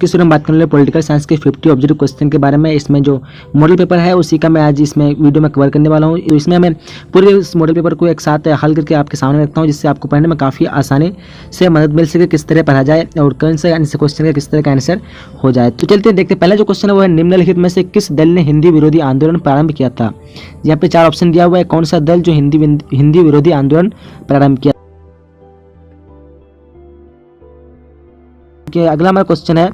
किस हम बात करने वाले पॉलिटिकल साइंस के 50 ऑब्जेक्टिव क्वेश्चन के बारे में। इसमें जो मॉडल पेपर है उसी का मैं आज इसमें वीडियो में कवर करने वाला हूँ। तो इसमें मैं पूरे इस मॉडल पेपर को एक साथ हल करके आपके सामने रखता हूँ, जिससे आपको पढ़ने में काफ़ी आसानी से मदद मिल सके, किस तरह पढ़ा जाए और कौन से क्वेश्चन का किस तरह का आंसर हो जाए। तो चलते देखते, पहला जो क्वेश्चन है वो है निम्नलिखित में से किस दल ने हिंदी विरोधी आंदोलन प्रारंभ किया था। यहाँ पे 4 ऑप्शन दिया हुआ है, कौन सा दल जो हिंदी विरोधी आंदोलन प्रारंभ किया। अगला हमारा क्वेश्चन है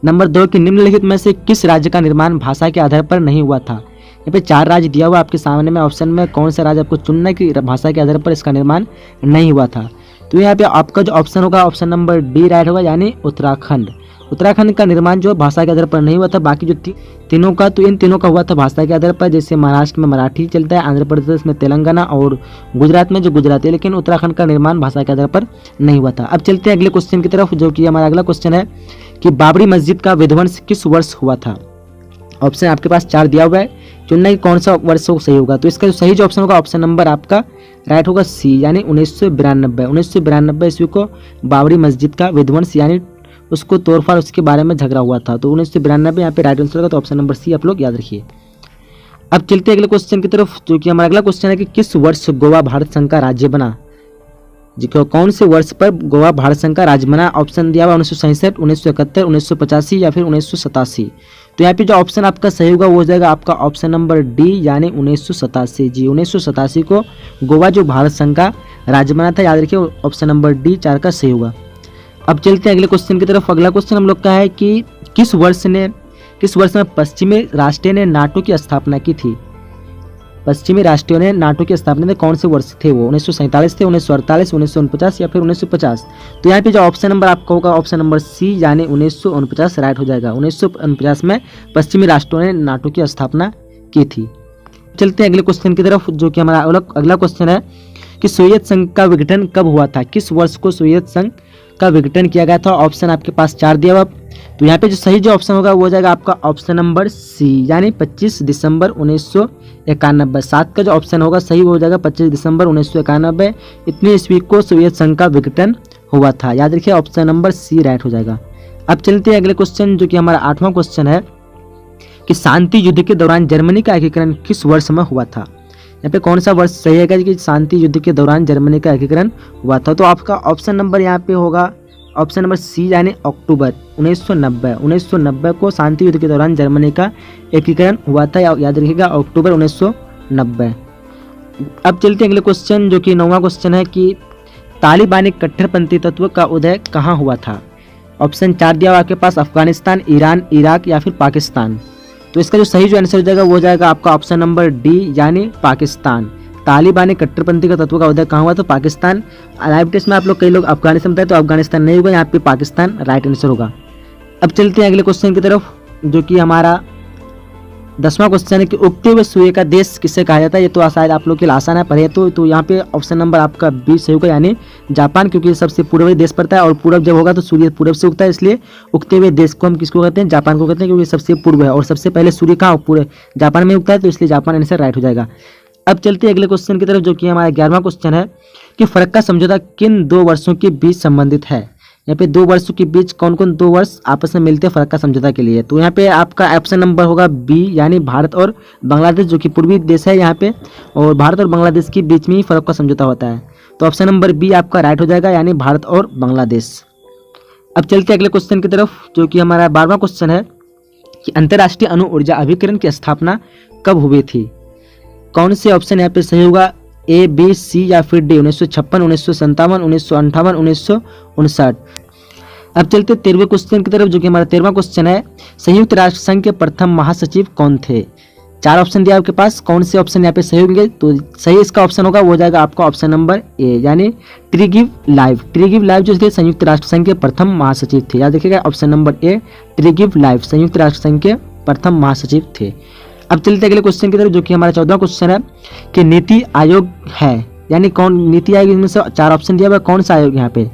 नंबर 2 कि निम्नलिखित में से किस राज्य का निर्माण भाषा के आधार पर नहीं हुआ था। यहाँ पे 4 राज्य दिया हुआ आपके सामने में, ऑप्शन में कौन सा राज्य आपको चुनना है कि भाषा के आधार पर इसका निर्माण नहीं हुआ था। तो यहाँ पे आपका जो ऑप्शन होगा ऑप्शन नंबर डी राइट होगा, यानी उत्तराखंड। उत्तराखंड का निर्माण जो भाषा के आधार पर नहीं हुआ था। बाकी जो तीनों का, तो इन तीनों का हुआ था भाषा के आधार पर। जैसे महाराष्ट्र में मराठी चलता है, आंध्र प्रदेश में तेलंगाना और गुजरात में जो गुजराती है, लेकिन उत्तराखंड का निर्माण भाषा के आधार पर नहीं हुआ था। अब चलते हैं अगले क्वेश्चन की तरफ, जो कि हमारा अगला क्वेश्चन है कि बाबरी मस्जिद का विध्वंस किस वर्ष हुआ था। ऑप्शन आपके पास 4 दिया हुआ है, चुनना है कौन सा वर्ष सही होगा। तो इसका जो सही जो ऑप्शन होगा ऑप्शन नंबर आपका राइट होगा सी, यानी 1992। 1992 ईस्वी को बाबरी मस्जिद का विध्वंस यानी उसको तोड़फोड़, उसके बारे में झगड़ा हुआ था। तो 1992 यहाँ पे राइट आंसर होगा, तो ऑप्शन नंबर सी आप लोग याद रखिए। अब चलते अगले क्वेश्चन की तरफ, जो कि हमारा अगला क्वेश्चन है कि किस वर्ष गोवा भारत संघ का राज्य बना। जी कौन से वर्ष पर गोवा भारत संघ का राज्य बना। ऑप्शन दिया हुआ 1967, 1971, 1985 या फिर 1987। तो यहाँ पे जो ऑप्शन आपका सही होगा वो हो जाएगा आपका ऑप्शन नंबर डी, यानी 1987। जी 1987 को गोवा जो भारत संघ का राज्य बना था, याद रखिए ऑप्शन नंबर डी 4 का सही होगा। अब चलते हैं अगले क्वेश्चन की तरफ। अगला क्वेश्चन हम लोग का है कि किस वर्ष में पश्चिमी राष्ट्रीय ने नाटो की स्थापना की थी। पश्चिमी राष्ट्रीय ने नाटो की स्थापना कौन से वर्ष थे वो, 1947 थे, 1948, 1949 या फिर 1950। तो यहाँ पे जो ऑप्शन नंबर आपका होगा ऑप्शन नंबर सी, यानी 1949 राइट हो जाएगा। 1949 में पश्चिमी राष्ट्रों ने नाटो की स्थापना की थी। चलते हैं अगले क्वेश्चन की तरफ, जो कि हमारा अगला क्वेश्चन है कि सोवियत संघ का विघटन कब हुआ था। किस वर्ष को सोवियत संघ का विघटन किया गया था। ऑप्शन आपके पास 4 दिया हुआ। तो यहाँ पे जो सही जो ऑप्शन होगा वो हो जाएगा आपका ऑप्शन नंबर सी, यानी 25 दिसंबर 1991। 7 का जो ऑप्शन होगा सही हो जाएगा 25 दिसंबर 1991। इतनी ईस्वी को सोवियत संघ का विघटन हुआ था, याद रखिए ऑप्शन नंबर सी राइट हो जाएगा। अब चलते हैं अगले क्वेश्चन, जो कि हमारा 8वां क्वेश्चन है कि शांति युद्ध के दौरान जर्मनी का एकीकरण किस वर्ष में हुआ था। यहाँ पे कौन सा वर्ष सही है कि शांति युद्ध के दौरान जर्मनी का एकीकरण हुआ था। तो आपका ऑप्शन नंबर यहाँ पे होगा ऑप्शन नंबर सी, यानी अक्टूबर 1990। 1990 को शांति युद्ध के दौरान जर्मनी का एकीकरण हुआ था, याद रखिएगा अक्टूबर 1990। अब चलते हैं अगले क्वेश्चन, जो कि 9वां क्वेश्चन है कि तालिबानी कट्टरपंथी तत्व का उदय कहाँ हुआ था। ऑप्शन 4 दिया हुआ आपके पास, अफगानिस्तान, ईरान, इराक या फिर पाकिस्तान। तो इसका जो सही जो आंसर हो जाएगा वो हो जाएगा आपका ऑप्शन नंबर डी, यानी पाकिस्तान। तालिबानी कट्टरपंथी का तत्व का उदय कहाँ हुआ, तो पाकिस्तान। लाइव टेस्ट में आप लोग कई लोग अफगानिस्तान बताए, तो अफगानिस्तान नहीं होगा, यहाँ पे पाकिस्तान राइट आंसर होगा। अब चलते हैं अगले क्वेश्चन की तरफ, जो कि हमारा 10वां क्वेश्चन है कि उगते हुए सूर्य का देश किसे कहा जाता है। ये तो शायद आप लोग के लिए आसान है पढ़े, तो यहाँ पे ऑप्शन नंबर आपका बी सही होगा, यानी जापान, क्योंकि सबसे पूर्वी देश पड़ता है और पूरब जब होगा तो सूर्य पूरब से उगता है, इसलिए उगते हुए देश को हम किसको कहते हैं, जापान को कहते हैं, क्योंकि सबसे पूर्व है और सबसे पहले सूर्य कहाँ पूरे जापान में उगता है, तो इसलिए जापान आंसर राइट हो जाएगा। अब चलते हैं अगले क्वेश्चन की तरफ, जो कि हमारा 11वां क्वेश्चन है कि फरक्का समझौता किन 2 वर्षों के बीच संबंधित है। यहाँ पे 2 वर्षों के बीच कौन कौन 2 वर्ष आपस में मिलते हैं फरक्का समझौता के लिए। तो यहाँ पे आपका ऑप्शन नंबर होगा बी, यानी भारत और बांग्लादेश, जो कि पूर्वी देश है यहाँ पे, और भारत और बांग्लादेश के बीच में ही फरक्का समझौता होता है। तो ऑप्शन नंबर बी आपका राइट हो जाएगा, यानी भारत और बांग्लादेश। अब चलते हैं अगले क्वेश्चन की तरफ, जो कि हमारा 12वां क्वेश्चन है कि अंतर्राष्ट्रीय अणु ऊर्जा अभिकरण की स्थापना कब हुई थी। कौन से ऑप्शन यहाँ पे सही होगा, ए, बी, सी या फिर डी। 1956, 1957, 1958, 1959। अब चलते 13वें क्वेश्चन की तरफ, जो कि हमारा 13वां क्वेश्चन है संयुक्त राष्ट्र संघ के प्रथम महासचिव कौन थे। 4 ऑप्शन दिया आपके पास, कौन से ऑप्शन यहाँ पे सही होंगे। तो सही इसका ऑप्शन होगा वो हो जाएगा आपका ऑप्शन नंबर ए, यानी ट्रिगिव लाइव। ट्रिगिव लाइव जो थे संयुक्त राष्ट्र संघ के प्रथम महासचिव थे, याद रखिएगा ऑप्शन नंबर ए ट्रिगिव लाइव संयुक्त राष्ट्र संघ के प्रथम महासचिव थे। अब चलते अगले क्वेश्चन की तरफ, जो कि हमारा 14वां क्वेश्चन है कि नीति आयोग है, यानी कौन नीति आयोग, इनमें से 4 ऑप्शन दिया हुआ, कौन सा आयोग यहाँ पे,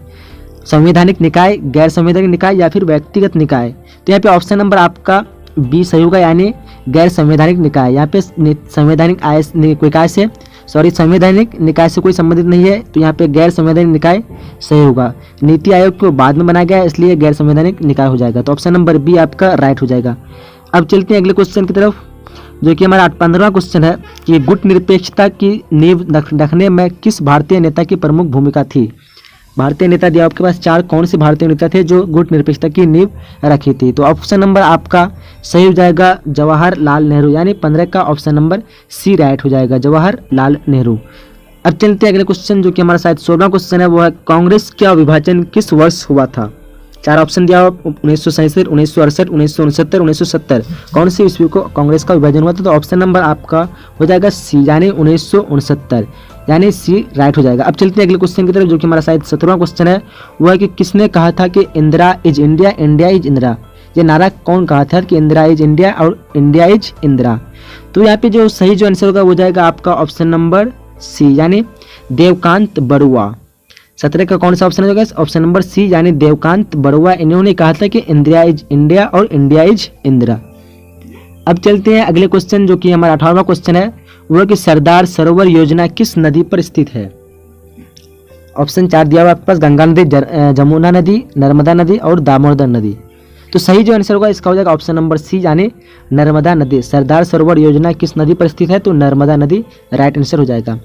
संवैधानिक निकाय, गैर संवैधानिक निकाय या फिर व्यक्तिगत निकाय। तो यहाँ पे ऑप्शन नंबर आपका बी सही होगा, यानी गैर संवैधानिक निकाय। यहाँ पे संवैधानिक निकाय से संवैधानिक निकाय से कोई संबंधित नहीं है, तो यहाँ पे गैर संवैधानिक निकाय सही होगा। नीति आयोग को बाद में बनाया गया है, इसलिए गैर संवैधानिक निकाय हो जाएगा। तो ऑप्शन नंबर बी आपका राइट हो जाएगा। अब चलते हैं अगले क्वेश्चन की तरफ, जो कि हमारा 15वां क्वेश्चन है कि गुट निरपेक्षता की नींव रखने में किस भारतीय नेता की प्रमुख भूमिका थी। भारतीय नेता दिया आपके पास 4, कौन से भारतीय नेता थे जो गुट निरपेक्षता की नींव रखी थी। तो ऑप्शन नंबर आपका सही हो जाएगा जवाहरलाल नेहरू, यानी 15 का ऑप्शन नंबर सी राइट हो जाएगा, जवाहरलाल नेहरू। अब चलते हैं अगले क्वेश्चन, जो कि हमारा शायद 16वां क्वेश्चन है, वो है कांग्रेस का विभाजन किस वर्ष हुआ था। 4 ऑप्शन दिया 1967, 1968, 1969, 1970। कौन सी ईस्वी को कांग्रेस का विभाजन हुआ था। तो ऑप्शन नंबर आपका हो जाएगा सी, यानी 1969, यानी सी राइट हो जाएगा। अब चलते हैं अगले क्वेश्चन की तरफ, जो कि हमारा शायद 17वां क्वेश्चन है, वो है कि किसने कहा था कि Indira is India, India is Indira. ये नारा कौन कहा था कि इंदिरा इज इंडिया और इंडिया इज इंदिरा। तो यहाँ पे जो सही जो आंसर होगा वो जाएगा आपका ऑप्शन नंबर सी, यानी देवकांत बरुआ। 17 का कौन सा ऑप्शन होगा, ऑप्शन नंबर सी, यानी देवकांत बरुआ। इन्होंने कहा था कि इंडिया इज इंडिया और इंडिया इज इंदिरा। अब चलते हैं अगले क्वेश्चन, जो कि हमारा 18वां क्वेश्चन है, वो कि सरदार सरोवर योजना किस नदी पर स्थित है। ऑप्शन 4 दिया हुआ आपके पास, गंगा नदी, जमुना नदी, नर्मदा नदी और दामोदर नदी। तो सही जो आंसर होगा इसका हो जाएगा ऑप्शन नंबर सी, यानी नर्मदा नदी। सरदार सरोवर योजना किस नदी पर स्थित है, तो नर्मदा नदी राइट आंसर हो जाएगा।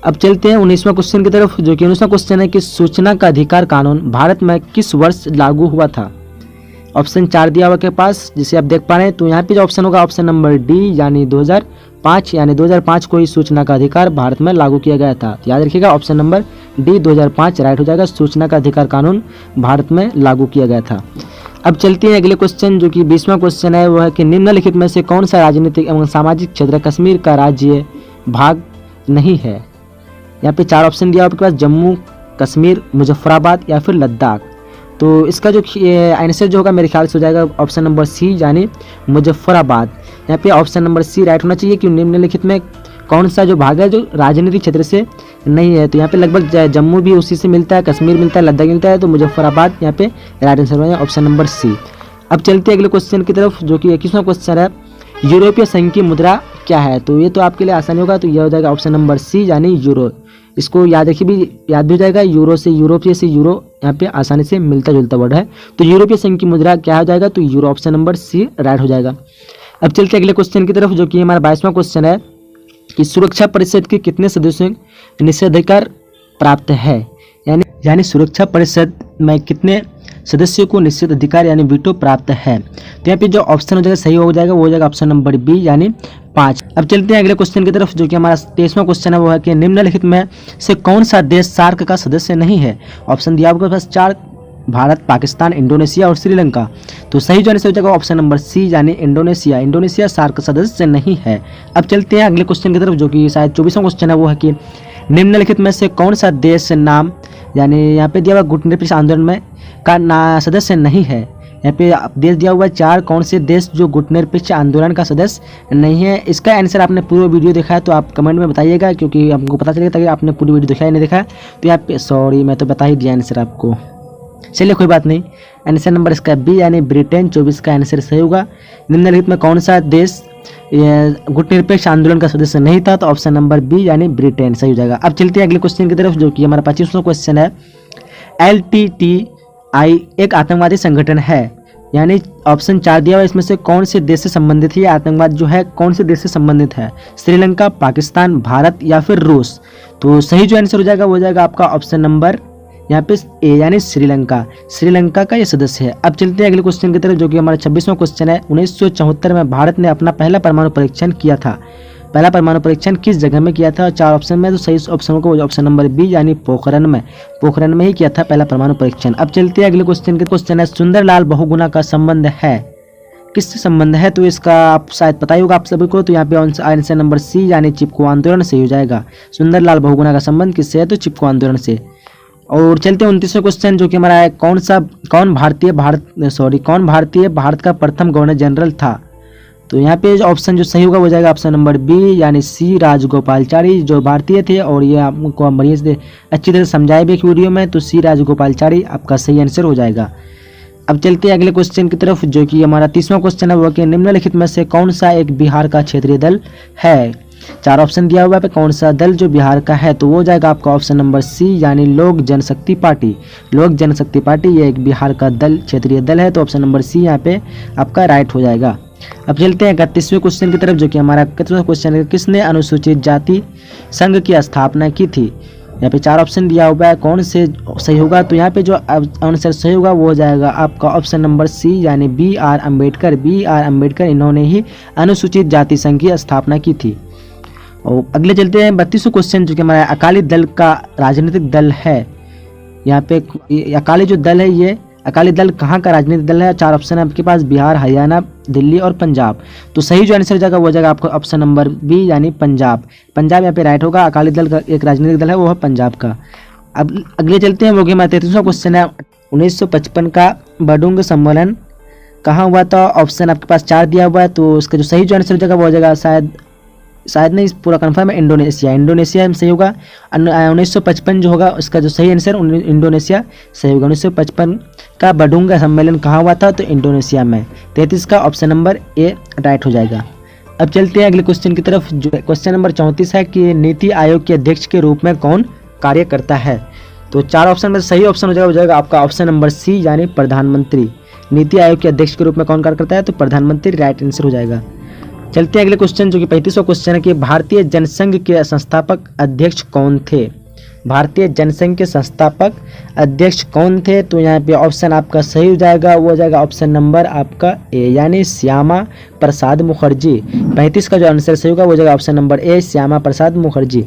अब चलते हैं 19वां क्वेश्चन की तरफ, जो कि 19वां क्वेश्चन है कि सूचना का अधिकार कानून भारत में किस वर्ष लागू हुआ था। ऑप्शन 4 दिया हुआ के पास, जिसे आप देख पा रहे हैं। तो यहाँ पे जो ऑप्शन होगा ऑप्शन नंबर डी, यानी 2005, यानी 2005 को ही सूचना का अधिकार भारत में लागू किया गया था। याद रखिएगा ऑप्शन नंबर डी 2005 राइट हो जाएगा, सूचना का अधिकार कानून भारत में लागू किया गया था। अब चलते हैं अगले क्वेश्चन, जो कि 20वां क्वेश्चन है, वो है कि निम्नलिखित में से कौन सा राजनीतिक एवं सामाजिक क्षेत्र कश्मीर का राज्य भाग नहीं है। यहाँ पे 4 ऑप्शन दिया आपके पास, जम्मू कश्मीर, मुजफ्फराबाद या फिर लद्दाख। तो इसका जो आंसर जो होगा मेरे ख्याल से हो जाएगा ऑप्शन नंबर सी, यानी मुजफ्फराबाद। यहाँ पे ऑप्शन नंबर सी राइट होना चाहिए कि निम्नलिखित में कौन सा जो भाग है जो राजनीतिक क्षेत्र से नहीं है। तो यहाँ पे लगभग जम्मू भी उसी से मिलता है, कश्मीर मिलता है, लद्दाख मिलता है, तो मुजफ्फराबाद यहाँ पे राइट आंसर हो जाएगा ऑप्शन नंबर सी। अब चलते हैं अगले क्वेश्चन की तरफ, जो कि 21वां क्वेश्चन है, यूरोपीय संघ की मुद्रा क्या है। तो ये तो आपके लिए आसानी होगा, तो यह हो जाएगा ऑप्शन नंबर सी, यानी यूरो। इसको याद रखिए, भी याद भी हो जाएगा, यूरो से यूरोपीय से यूरो यहाँ पे आसानी से मिलता जुलता वर्ड है। तो यूरोपीय संघ की मुद्रा क्या हो जाएगा, तो यूरो, ऑप्शन नंबर सी राइट हो जाएगा। अब चलते अगले क्वेश्चन की तरफ, जो कि हमारा 22वां क्वेश्चन है कि सुरक्षा परिषद के कितने सदस्यों निषेधाधिकार प्राप्त है। यानी सुरक्षा परिषद में कितने सदस्यों को निश्चित अधिकार यानी वीटो प्राप्त है। तो यहाँ पे जो ऑप्शन हो जाएगा सही हो जाएगा, वो हो जाएगा ऑप्शन नंबर बी, यानी 5। अब चलते हैं अगले क्वेश्चन की तरफ, जो कि हमारा 23वां क्वेश्चन है, वो है कि निम्नलिखित में से कौन सा देश सार्क का सदस्य नहीं है। ऑप्शन दिया आपके पास 4, भारत, पाकिस्तान, इंडोनेशिया और श्रीलंका। तो सही जो आंसर हो जाएगा ऑप्शन नंबर सी, यानी इंडोनेशिया। इंडोनेशिया सार्क सदस्य नहीं है। अब चलते हैं अगले क्वेश्चन की तरफ, जो कि शायद 24वां क्वेश्चन है, वो है कि निम्नलिखित में से कौन सा देश नाम, यानी यहाँ पे दिया हुआ गुट निरपेक्ष आंदोलन में का सदस्य नहीं है। यहाँ पे देश दिया हुआ 4, कौन से देश जो गुट निरपेक्ष आंदोलन का सदस्य नहीं है। इसका आंसर आपने पूरा वीडियो देखा है तो आप कमेंट में बताइएगा, क्योंकि हमको पता चलेगा कि आपने पूरी वीडियो देखा है नहीं देखा है। तो यहाँ पे सॉरी, मैं तो बता ही दिया आंसर आपको, चलिए कोई बात नहीं। आंसर नंबर इसका बी, यानी ब्रिटेन। 24 का आंसर सही होगा। निम्नलिखित में कौन सा देश गुट निरपेक्ष आंदोलन का सदस्य नहीं था, तो ऑप्शन नंबर बी, यानी ब्रिटेन सही हो जाएगा। अब चलते हैं अगले क्वेश्चन की तरफ, जो कि हमारा 25वां क्वेश्चन है। LTTI एक आतंकवादी संगठन है, यानी ऑप्शन 4 दिया हुआ, इसमें से कौन से देश से संबंधित है। ये आतंकवाद जो है कौन से देश से संबंधित है, श्रीलंका, पाकिस्तान, भारत या फिर रूस। तो सही जो आंसर हो जाएगा वो हो जाएगा आपका ऑप्शन नंबर यहाँ पे ए, यानी श्रीलंका। श्रीलंका का ये सदस्य है। अब चलते हैं अगले क्वेश्चन की तरफ, जो कि हमारा 26वां क्वेश्चन है। 1974 में भारत ने अपना पहला परमाणु परीक्षण किया था। पहला परमाणु परीक्षण किस जगह में किया था। 4 ऑप्शन में, तो सही ऑप्शन को ऑप्शन नंबर बी, यानी पोखरण में। पोखरण में ही किया था पहला परमाणु परीक्षण। अब चलते हैं अगले क्वेश्चन के। क्वेश्चन है सुंदरलाल बहुगुणा का संबंध है, किससे संबंध है। तो इसका आप शायद पता ही होगा आप सभी को। तो यहाँ पे आंसर नंबर सी, यानी चिपको आंदोलन से हो जाएगा। सुंदरलाल बहुगुणा का संबंध किससे है, तो चिपको आंदोलन से। और चलते हैं 29वां क्वेश्चन, जो कि हमारा है कौन भारतीय भारत का प्रथम गवर्नर जनरल था। तो यहाँ पे ऑप्शन जो सही होगा वो जाएगा ऑप्शन नंबर बी, यानी सी, राजगोपालाचारी, जो भारतीय थे। और ये आपको बढ़िया से अच्छी तरह समझाए भी वीडियो में, तो सी राजगोपालाचारी आपका सही आंसर हो जाएगा। अब चलते हैं अगले क्वेश्चन की तरफ, जो कि हमारा 30वां क्वेश्चन है, वो कि निम्नलिखित में से कौन सा एक बिहार का क्षेत्रीय दल है। चार ऑप्शन दिया हुआ है पे कौन सा दल जो बिहार का है, तो वो हो जाएगा आपका ऑप्शन नंबर सी यानी लोक जनशक्ति पार्टी। लोक जनशक्ति पार्टी ये एक बिहार का दल, क्षेत्रीय दल है, तो ऑप्शन नंबर सी यहाँ पे आपका राइट हो जाएगा। अब चलते हैं 31वें क्वेश्चन की तरफ, जो कि हमारा 31वां क्वेश्चन है, किसने अनुसूचित जाति संघ की स्थापना की थी। यहाँ पे चार ऑप्शन दिया हुआ है, कौन से सही होगा, तो यहाँ पे जो आंसर सही होगा वो हो जाएगा आपका ऑप्शन नंबर सी यानी B are Ambedkar. B are Ambedkar इन्होंने ही अनुसूचित जाति संघ की स्थापना की थी। और अगले चलते हैं 32वां क्वेश्चन, जो कि हमारा अकाली दल का राजनीतिक दल है। यहाँ पे अकाली जो दल है, ये अकाली दल कहाँ का राजनीतिक दल है। चार ऑप्शन है आपके पास, बिहार, हरियाणा, दिल्ली और पंजाब। तो सही जो आंसर हो जाएगा वो हो जाएगा आपका ऑप्शन नंबर बी यानी पंजाब। पंजाब यहाँ पे राइट होगा। अकाली दल का एक राजनीतिक दल है, वो है पंजाब का। अब अगले चलते हैं, वो कि हमारा 33वां क्वेश्चन है, 1955 का बडुंग सम्मेलन कहाँ हुआ था। ऑप्शन आपके पास चार दिया हुआ है, तो इसका जो सही जो आंसर हो जाएगा वो हो जाएगा शायद नहीं पूरा कंफर्म है, इंडोनेशिया। इंडोनेशिया में सही होगा। 1955 जो होगा उसका जो सही आंसर इंडोनेशिया सही होगा। 1955 का बडुंगा सम्मेलन कहाँ हुआ था, तो इंडोनेशिया में। 33 का ऑप्शन नंबर ए राइट हो जाएगा। अब चलते हैं अगले क्वेश्चन की तरफ, जो क्वेश्चन नंबर 34 है कि नीति आयोग के अध्यक्ष के रूप में कौन कार्य करता है। तो चार ऑप्शन में सही ऑप्शन हो जाएगा आपका ऑप्शन नंबर सी यानी प्रधानमंत्री। नीति आयोग के अध्यक्ष के रूप में कौन कार्य करता है, तो प्रधानमंत्री राइट आंसर हो जाएगा। चलते हैं अगले क्वेश्चन, जो कि 35वां क्वेश्चन है कि भारतीय जनसंघ के संस्थापक अध्यक्ष कौन थे। भारतीय जनसंघ के संस्थापक अध्यक्ष कौन थे, तो यहाँ पे ऑप्शन आपका सही हो जाएगा, वो हो जाएगा ऑप्शन नंबर आपका ए यानी श्यामा प्रसाद मुखर्जी। 35 का जो आंसर सही होगा वो हो जाएगा option number A Shyama Prasad Mukherjee.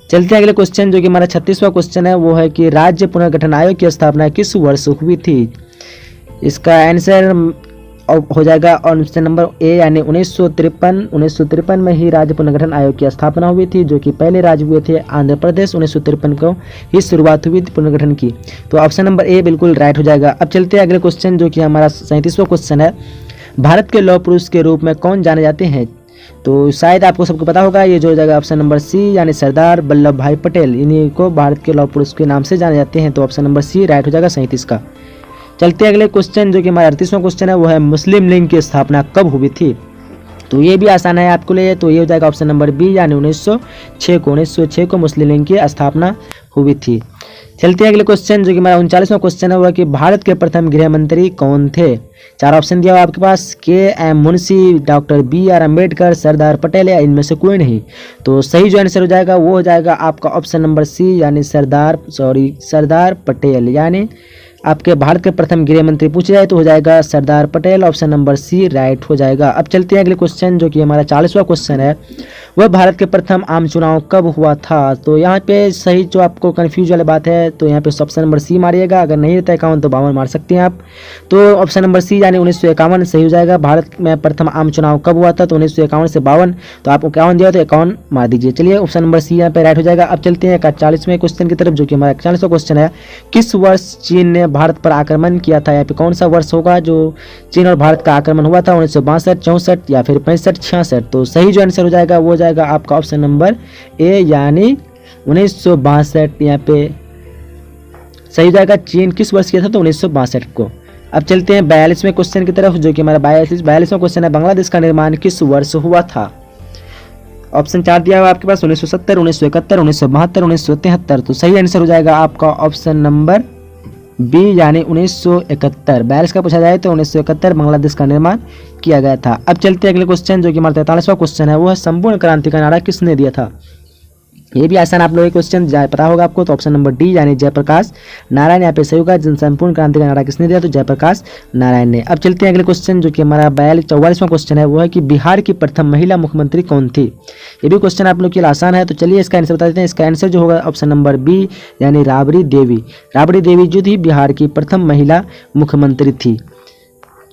चलते हैं अगले क्वेश्चन, जो कि हमारा 36वां क्वेश्चन है, वो है कि राज्य पुनर्गठन आयोग की स्थापना किस वर्ष हुई थी। इसका आंसर हो जाएगा ऑप्शन नंबर ए यानी 1953 में ही राज्य पुनर्गठन आयोग की स्थापना हुई थी, जो कि पहले राज्य हुए थे आंध्र प्रदेश। 1953 को ही शुरुआत हुई थी पुनर्गठन की, तो ऑप्शन नंबर ए बिल्कुल राइट हो जाएगा। अब चलते हैं अगले क्वेश्चन, जो कि हमारा 37वां क्वेश्चन है, भारत के लौह पुरुष के रूप में कौन जाने जाते हैं। तो शायद आपको सबको पता होगा, ये जो हो जाएगा ऑप्शन नंबर सी यानी सरदार वल्लभ भाई पटेल। इन्हीं को भारत के लौह पुरुष के नाम से जाने जाते हैं, तो ऑप्शन नंबर सी राइट हो जाएगा 37 का। चलते हैं अगले क्वेश्चन, जो कि हमारा 38वां क्वेश्चन है, वो है मुस्लिम लीग की स्थापना कब हुई थी। तो ये भी आसान है आपके लिए, तो ये हो जाएगा ऑप्शन नंबर बी यानी 1906 को मुस्लिम लीग की स्थापना हुई थी। चलते हैं अगले क्वेश्चन, जो कि हमारा 39वां क्वेश्चन है, वो कि भारत के प्रथम गृह मंत्री कौन थे। चार ऑप्शन दिया हुआ आपके पास, के एम मुंशी, डॉक्टर बी आर अम्बेडकर, सरदार पटेल या इनमें से कोई नहीं। तो सही जो आंसर हो जाएगा वो हो जाएगा आपका ऑप्शन नंबर सी यानी सरदार पटेल। यानी आपके भारत के प्रथम गृह मंत्री पूछे जाए तो हो जाएगा Sardar Patel. Option number C right हो जाएगा। अब चलते हैं अगले क्वेश्चन, जो कि हमारा 40वां क्वेश्चन है, वह भारत के प्रथम आम चुनाव कब हुआ था। तो यहाँ पे सही जो आपको कंफ्यूज वाली बात है, तो यहाँ पे ऑप्शन नंबर सी मारिएगा। अगर नहीं रहता 51 तो 52 मार सकते हैं आप। तो ऑप्शन नंबर सी यानी 1951 सही हो जाएगा। भारत में प्रथम आम चुनाव कब हुआ था, तो 1951 से 52, तो आपको 51 दिया तो 51 मार दीजिए। चलिए ऑप्शन नंबर सी यहाँ पे राइट हो जाएगा। अब चलते हैं 41वें क्वेश्चन की तरफ, जो कि हमारा 41वां क्वेश्चन है, किस वर्ष चीन ने भारत पर आक्रमण किया था। यहाँ पे कौन सा वर्ष होगा जो चीन और भारत का आक्रमण हुआ था, 1962, 64 या फिर 65, 66। तो सही जो आंसर हो जाएगा वो हो जाएगा आपका ऑप्शन नंबर ए यानी 1962। यहाँ पे सही हो जाएगा, चीन किस वर्ष किया था, तो 1962 को। अब चलते हैं 42वें क्वेश्चन की तरफ, जो कि हमारा 42वां क्वेश्चन है, बांग्लादेश का निर्माण किस वर्ष हुआ था। ऑप्शन 4 दिया हुआ आपके पास, 1970, 1971, 1972, 1973। तो सही आंसर हो जाएगा आपका ऑप्शन नंबर बी यानी 1971। 42 का पूछा जाए तो 1971 बांग्लादेश का निर्माण किया गया था। अब चलते हैं अगले क्वेश्चन, जो कि हमारा 43वां क्वेश्चन है, वो है संपूर्ण क्रांति का नारा किसने दिया था। ये भी आसान आप लोगों को क्वेश्चन पता होगा आपको, तो ऑप्शन नंबर डी यानी जयप्रकाश नारायण यहाँ पे सही होगा। संपूर्ण क्रांति का नारा किसने दिया, तो जयप्रकाश नारायण ने। अब चलते हैं अगले क्वेश्चन, जो कि हमारा 44वां क्वेश्चन है, वो है कि बिहार की प्रथम महिला मुख्यमंत्री कौन थी। ये भी क्वेश्चन आप लोग के लिए आसान है, तो चलिए इसका आंसर बता देते हैं। इसका आंसर जो होगा ऑप्शन नंबर बी यानी राबड़ी देवी। राबड़ी देवी जो थी बिहार की प्रथम महिला मुख्यमंत्री थी।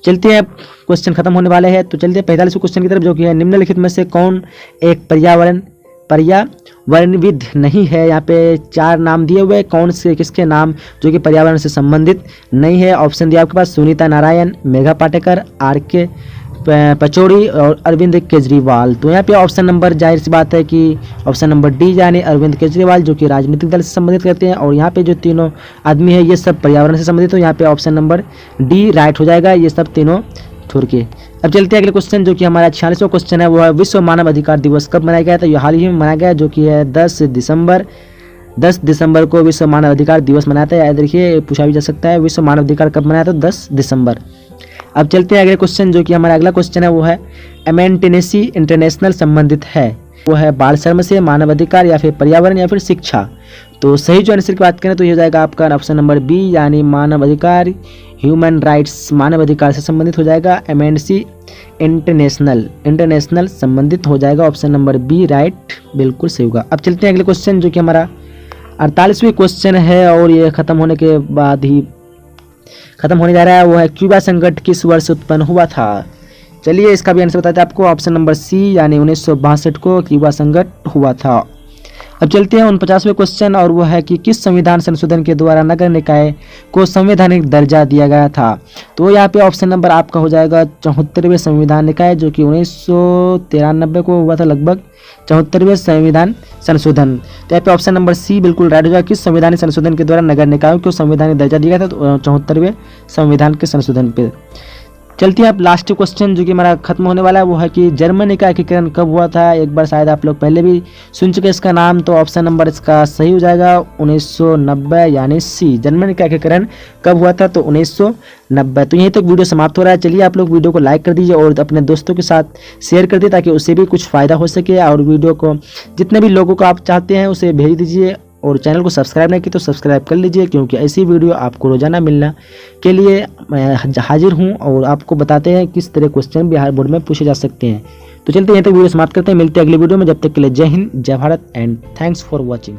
चलते हैं, क्वेश्चन खत्म होने वाले हैं, तो चलते हैं 45वें क्वेश्चन की तरफ, जो कि है निम्नलिखित में से कौन एक पर्यावरणविद नहीं है। यहाँ पे 4 नाम दिए हुए, कौन से किसके नाम जो कि पर्यावरण से संबंधित नहीं है। ऑप्शन दिया आपके पास, सुनीता नारायण, मेघा पाटेकर, आर.के. पचौड़ी और अरविंद केजरीवाल। तो यहाँ पे ऑप्शन नंबर जाहिर सी बात है कि ऑप्शन नंबर डी यानी अरविंद केजरीवाल, जो कि राजनीतिक दल से संबंधित करते हैं। और यहाँ पे जो तीनों आदमी है ये सब पर्यावरण से संबंधित, तो यहाँ पे ऑप्शन नंबर डी राइट हो जाएगा। ये सब तीनों छोड़ के अब चलते हैं अगले क्वेश्चन, जो कि हमारा 46वां क्वेश्चन है, वो है विश्व मानव अधिकार दिवस कब मनाया गया था। ये हाल ही में मनाया गया, जो कि है 10 दिसंबर को विश्व मानव अधिकार दिवस मनाया था। याद रखिए, पूछा भी जा सकता है विश्व मानव अधिकार कब मनाया था, 10 दिसंबर। अब चलते हैं अगले क्वेश्चन, जो कि हमारा अगला क्वेश्चन है, वो है एमेंटेनेसी इंटरनेशनल संबंधित है, वो है बाल श्रम से, मानव अधिकार या फिर पर्यावरण या फिर शिक्षा। तो सही जो आंसर की बात करें तो ये हो जाएगा आपका ऑप्शन नंबर बी, यानी मानव अधिकार, ह्यूमन राइट्स, मानव अधिकार से संबंधित हो जाएगा। एमेंडेसी इंटरनेशनल संबंधित हो जाएगा, ऑप्शन नंबर बी राइट, बिल्कुल सही होगा। अब चलते हैं अगले क्वेश्चन, जो कि हमारा 48वां क्वेश्चन है और ये खत्म होने के बाद ही खत्म होने जा रहा है, वो है क्यूबा संकट किस वर्ष उत्पन्न हुआ था। चलिए इसका भी आंसर बताते हैं आपको, ऑप्शन नंबर सी, यानी 1962 को क्यूबा संकट हुआ था। अब चलते हैं 49वें क्वेश्चन, और वो है कि किस संविधान संशोधन के द्वारा नगर निकाय को संवैधानिक दर्जा दिया गया था। तो यहाँ पे ऑप्शन नंबर आपका हो जाएगा 74वें संविधान निकाय, जो कि 1993 को हुआ था लगभग, 74वें संविधान संशोधन। तो यहाँ पे ऑप्शन नंबर सी बिल्कुल राइट हो जाएगा। किस संवैधानिक संशोधन के द्वारा नगर निकायों को संवैधानिक दर्जा दिया गया था, तो 74वें संविधान के संशोधन पे। चलती है अब लास्ट क्वेश्चन, जो कि हमारा खत्म होने वाला है, वो है कि जर्मनी का एकीकरण कब हुआ था। एक बार शायद आप लोग पहले भी सुन चुके इसका नाम, तो ऑप्शन नंबर इसका सही हो जाएगा 1990, यानी सी, जर्मनी का एकीकरण कब हुआ था, तो 1990। तो यहीं तक वीडियो समाप्त हो रहा है। चलिए आप लोग वीडियो को लाइक कर दीजिए और अपने दोस्तों के साथ शेयर कर दीजिए, ताकि उससे भी कुछ फ़ायदा हो सके, और वीडियो को जितने भी लोगों को आप चाहते हैं उसे भेज दीजिए। और चैनल को सब्सक्राइब नहीं की तो सब्सक्राइब कर लीजिए, क्योंकि ऐसी वीडियो आपको रोजाना मिलना के लिए मैं हाजिर हूं, और आपको बताते हैं किस तरह क्वेश्चन बिहार बोर्ड में पूछे जा सकते हैं। तो चलते हैं, तो वीडियो समाप्त करते हैं, मिलते हैं अगली वीडियो में। जब तक के लिए जय हिंद, जय Bharat and thanks for watching.